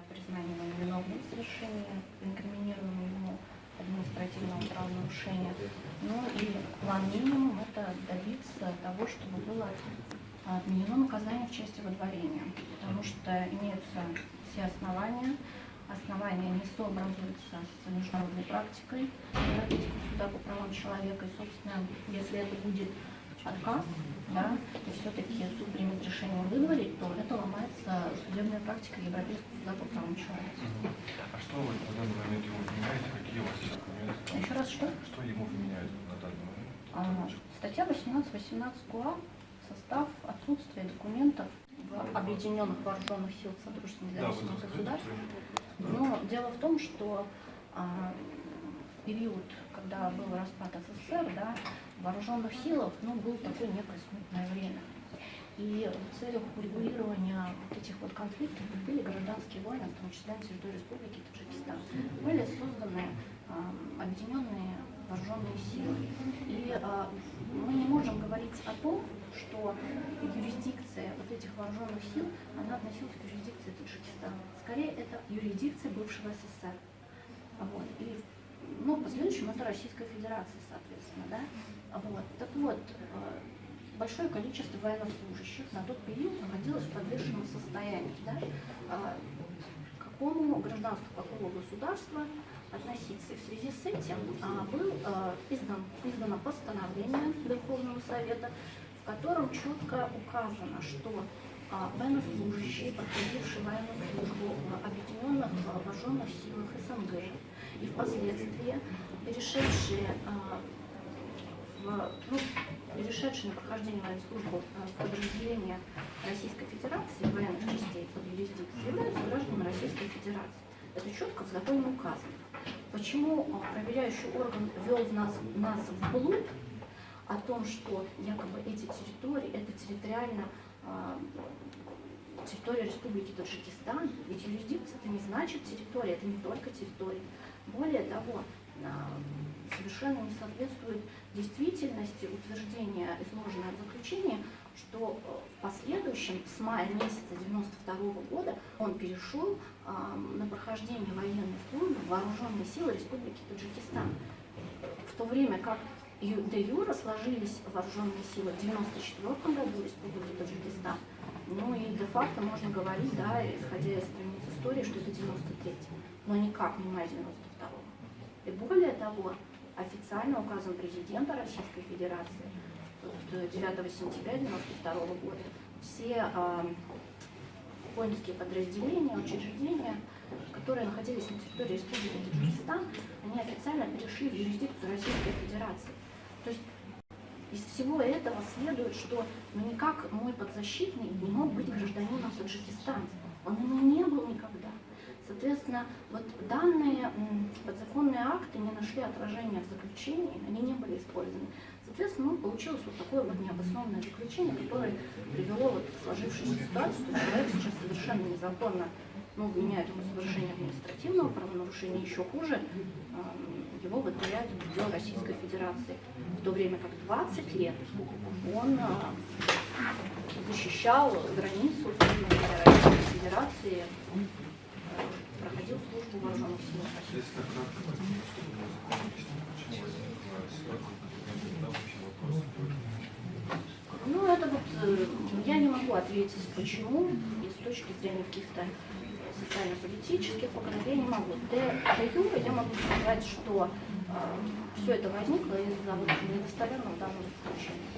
признание его невиновным в совершении инкриминируемого ему административного правонарушения. Ну и план минимум — это добиться того, чтобы было отменено наказание в части выдворения, потому что имеются все основания не сообразуются с международной практикой Европейского суда по правам человека. И, собственно, если это будет отказ, да, и все-таки суд примет решение выдворить, то это ломается судебная практика Европейского суда по правам человека. А что вы на данный момент ему вменяете? Какие у вас сейчас документы? Еще раз, что? Что ему вменяют на данный момент? Статья 18 КУА — состав отсутствия документов в объединенных вооруженных силах Содружества независимых государств. Но дело в том, что период, когда был распад СССР, да, в вооруженных силах был такое некое смутное время. И в целях урегулирования вот этих вот конфликтов были гражданские войны, в том числе на территории Республики Таджикистан. Были созданы объединенные вооруженные силы. И мы не можем говорить о том, что юрисдикция вот этих вооруженных сил, она относилась к юрисдикции Таджикистана. Скорее, это юрисдикция бывшего СССР. Вот. И в последующем это Российская Федерация, соответственно. Да? Вот. Так вот, большое количество военнослужащих на тот период находилось в подвешенном состоянии. Да? К какому гражданству какого государства относиться? И в связи с этим было издано постановление Верховного Совета, в котором четко указано, что военнослужащие, проходившие военную службу в объединенных вооруженных силах СНГ и впоследствии перешедшие на прохождение военной службы в подразделения Российской Федерации, военных частей под юрисдикцией, являются гражданами Российской Федерации. Это четко в законе указано. Почему проверяющий орган ввел нас вглубь о том, что якобы эти территории — это территория Республики Таджикистан? Ведь юрисдикция — это не значит территория, это не только территория. Более того, совершенно не соответствует действительности утверждения, изложенного в заключении, что в последующем, с мая месяца 1992 года, он перешел на прохождение военной службы в вооруженные силы Республики Таджикистан. В то время как де юре сложились вооруженные силы в 1994 году в Республике Таджикистан, и де-факто можно говорить, да, исходя из страниц истории, что это 93-й, но никак не май 92-го. И более того, официально указом президента Российской Федерации 9 сентября 1992 года все воинские подразделения, учреждения, которые находились на территории Республики Таджикистан, они официально перешли в юрисдикцию Российской Федерации. То есть из всего этого следует, что никак мой подзащитный не мог быть гражданином Таджикистана. Он ими не был никогда. Соответственно, вот данные подзаконные акты не нашли отражения в заключении, они не были использованы. Соответственно, получилось вот такое вот необоснованное заключение, которое привело вот к сложившейся ситуации, что человек сейчас совершенно незаконно обвиняют его в совершении административного правонарушения, еще хуже, его выдворяют в пределы Российской Федерации. В то время как 20 лет он защищал границу Российской Федерации, проходил службу в вооруженных силах России. Это вот я не могу ответить, почему, и с точки зрения каких-то социально-политических факторов я не могу. Де юре я могу сказать, что все это возникло из-за недостоверного данного заключения.